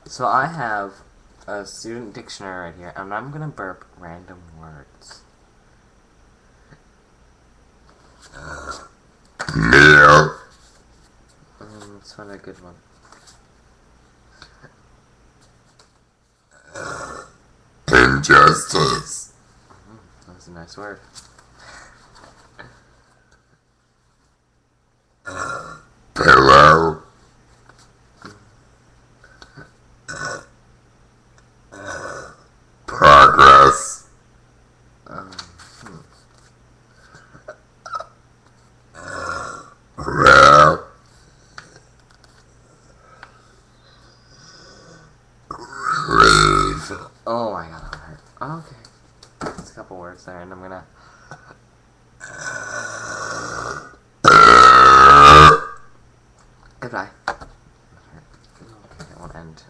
So I have a student dictionary right here, and I'm gonna burp random words. Meow. Let's find a good one. Injustice. That was a nice word. Pillow. Progress. Um, Rare. Leave. oh my god, that hurt. Okay. There's a couple words there, and I'm gonna. Goodbye. Okay, it won't end.